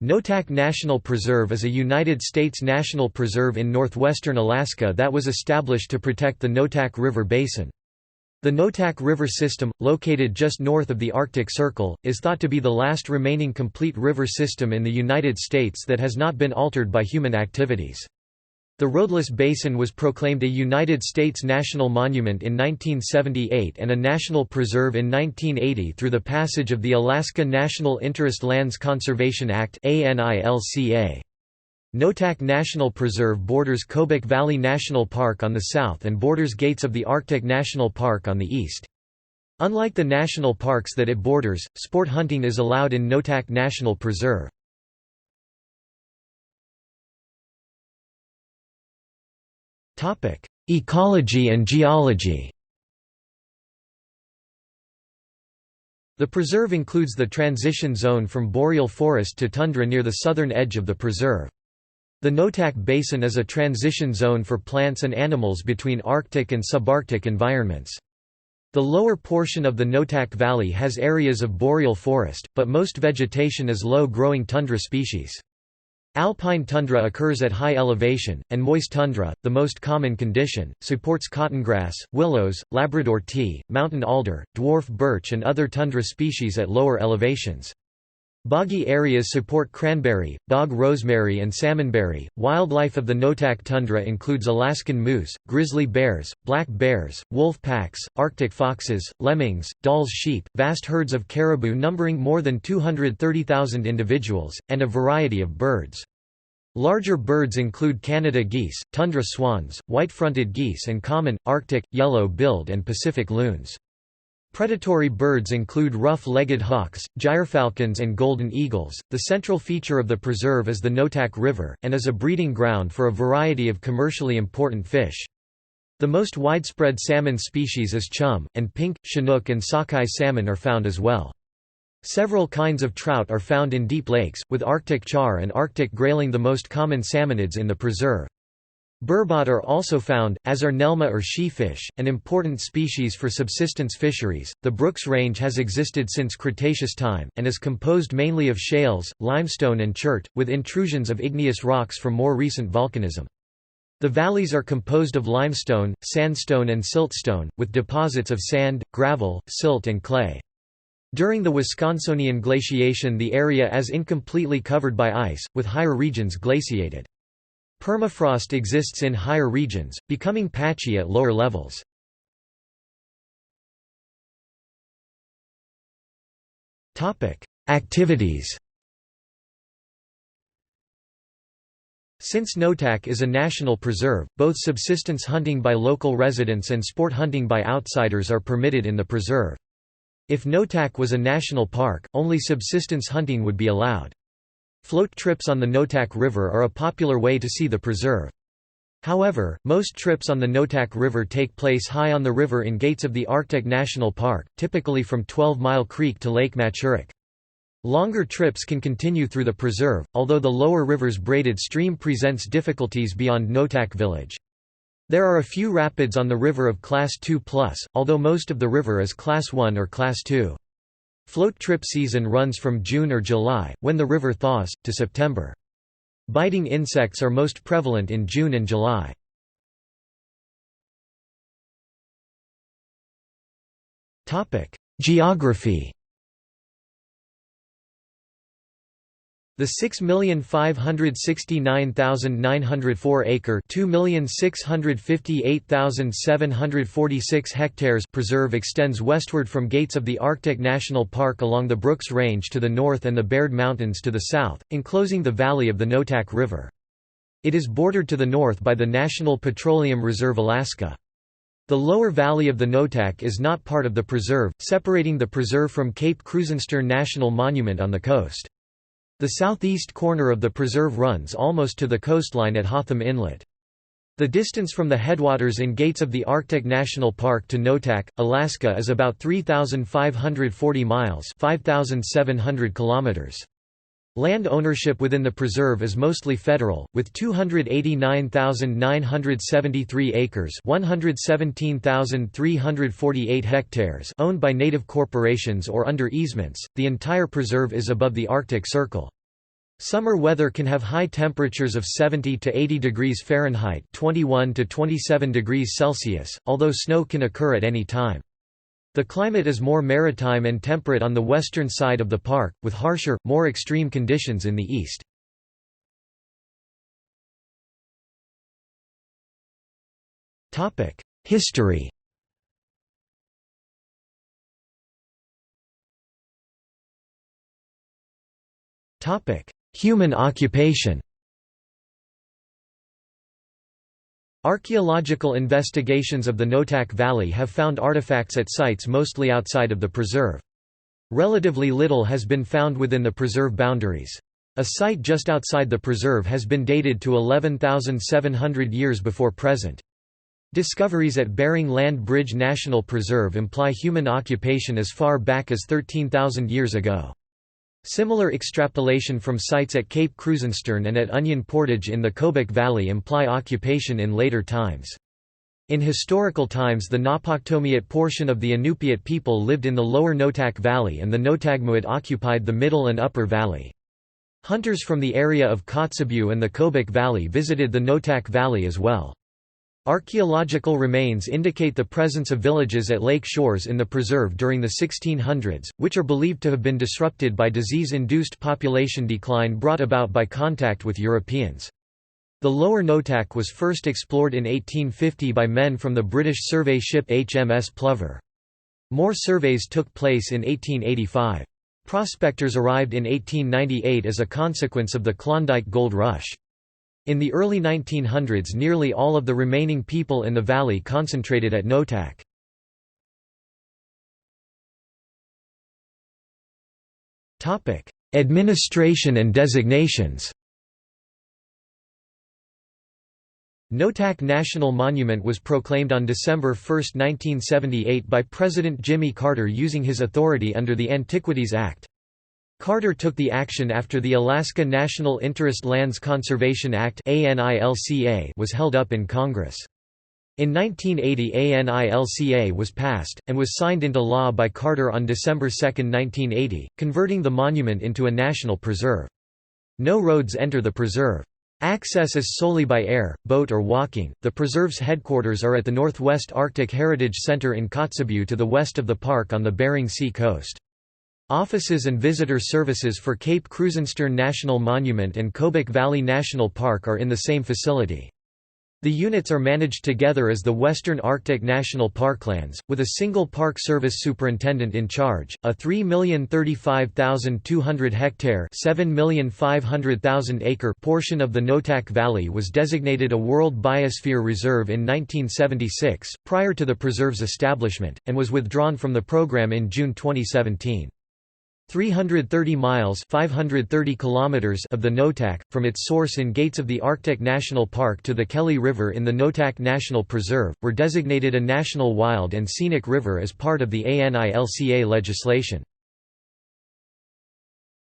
Noatak National Preserve is a United States national preserve in northwestern Alaska that was established to protect the Noatak River basin. The Noatak River system, located just north of the Arctic Circle, is thought to be the last remaining complete river system in the United States that has not been altered by human activities. The roadless basin was proclaimed a United States National Monument in 1978 and a national preserve in 1980 through the passage of the Alaska National Interest Lands Conservation Act (ANILCA). Noatak National Preserve borders Kobuk Valley National Park on the south and borders Gates of the Arctic National Park on the east. Unlike the national parks that it borders, sport hunting is allowed in Noatak National Preserve. Ecology and geology. The preserve includes the transition zone from boreal forest to tundra near the southern edge of the preserve. The Noatak Basin is a transition zone for plants and animals between Arctic and subarctic environments. The lower portion of the Noatak Valley has areas of boreal forest, but most vegetation is low-growing tundra species. Alpine tundra occurs at high elevation, and moist tundra, the most common condition, supports cottongrass, willows, Labrador tea, mountain alder, dwarf birch and other tundra species at lower elevations. Boggy areas support cranberry, bog rosemary and salmonberry. Wildlife of the Noatak tundra includes Alaskan moose, grizzly bears, black bears, wolf packs, Arctic foxes, lemmings, Dall's sheep, vast herds of caribou numbering more than 230,000 individuals, and a variety of birds. Larger birds include Canada geese, tundra swans, white-fronted geese and common, Arctic, yellow-billed and Pacific loons. Predatory birds include rough-legged hawks, gyrfalcons and golden eagles. The central feature of the preserve is the Noatak River, and is a breeding ground for a variety of commercially important fish. The most widespread salmon species is chum, and pink, chinook and sockeye salmon are found as well. Several kinds of trout are found in deep lakes, with Arctic char and Arctic grayling the most common salmonids in the preserve. Burbot are also found, as are nelma or she-fish, an important species for subsistence fisheries. The Brooks Range has existed since Cretaceous time, and is composed mainly of shales, limestone and chert, with intrusions of igneous rocks from more recent volcanism. The valleys are composed of limestone, sandstone and siltstone, with deposits of sand, gravel, silt and clay. During the Wisconsinian glaciation the area is incompletely covered by ice, with higher regions glaciated. Permafrost exists in higher regions, becoming patchy at lower levels. Activities. Since Noatak is a national preserve, both subsistence hunting by local residents and sport hunting by outsiders are permitted in the preserve. If Noatak was a national park, only subsistence hunting would be allowed. Float trips on the Noatak River are a popular way to see the preserve. However, most trips on the Noatak River take place high on the river in Gates of the Arctic National Park, typically from 12 Mile Creek to Lake Machurik. Longer trips can continue through the preserve, although the lower river's braided stream presents difficulties beyond Noatak Village. There are a few rapids on the river of Class 2+, although most of the river is Class 1 or Class 2. Float trip season runs from June or July, when the river thaws, to September. Biting insects are most prevalent in June and July. Geography. The 6,569,904 (2,658,746 hectares) preserve extends westward from Gates of the Arctic National Park along the Brooks Range to the north and the Baird Mountains to the south, enclosing the valley of the Noatak River. It is bordered to the north by the National Petroleum Reserve Alaska. The lower valley of the Noatak is not part of the preserve, separating the preserve from Cape Krusenstern National Monument on the coast. The southeast corner of the preserve runs almost to the coastline at Hotham Inlet. The distance from the headwaters in Gates of the Arctic National Park to Noatak, Alaska is about 3,540 miles (5,700 kilometers). Land ownership within the preserve is mostly federal, with 289,973 acres (117,348 hectares) owned by native corporations or under easements. The entire preserve is above the Arctic Circle. Summer weather can have high temperatures of 70 to 80 degrees Fahrenheit (21 to 27 degrees Celsius), although snow can occur at any time. The climate is more maritime and temperate on the western side of the park, with harsher, more extreme conditions in the east. History. Human occupation. Archaeological investigations of the Noatak Valley have found artifacts at sites mostly outside of the preserve. Relatively little has been found within the preserve boundaries. A site just outside the preserve has been dated to 11,700 years before present. Discoveries at Bering Land Bridge National Preserve imply human occupation as far back as 13,000 years ago. Similar extrapolation from sites at Cape Krusenstern and at Onion Portage in the Kobuk Valley imply occupation in later times. In historical times, the Napaktomiat portion of the Inupiat people lived in the lower Noatak Valley and the Notagmuat occupied the middle and upper valley. Hunters from the area of Kotzebue and the Kobuk Valley visited the Noatak Valley as well. Archaeological remains indicate the presence of villages at lake shores in the preserve during the 1600s, which are believed to have been disrupted by disease-induced population decline brought about by contact with Europeans. The lower Noatak was first explored in 1850 by men from the British survey ship HMS Plover. More surveys took place in 1885. Prospectors arrived in 1898 as a consequence of the Klondike Gold Rush. In the early 1900s, nearly all of the remaining people in the valley concentrated at Noatak. Administration and designations. Noatak National Monument was proclaimed on December 1, 1978 by President Jimmy Carter using his authority under the Antiquities Act. Carter took the action after the Alaska National Interest Lands Conservation Act was held up in Congress. In 1980, ANILCA was passed, and was signed into law by Carter on December 2, 1980, converting the monument into a national preserve. No roads enter the preserve. Access is solely by air, boat or walking. The preserve's headquarters are at the Northwest Arctic Heritage Center in Kotzebue to the west of the park on the Bering Sea coast. Offices and visitor services for Cape Krusenstern National Monument and Kobuk Valley National Park are in the same facility. The units are managed together as the Western Arctic National Parklands, with a single Park Service superintendent in charge. A 3,035,200 hectare (7,500,000 acre) portion of the Noatak Valley was designated a World Biosphere Reserve in 1976, prior to the preserve's establishment, and was withdrawn from the program in June 2017. 330 miles (530 kilometers) of the Noatak, from its source in Gates of the Arctic National Park to the Kelly River in the Noatak National Preserve, were designated a National Wild and Scenic River as part of the ANILCA legislation.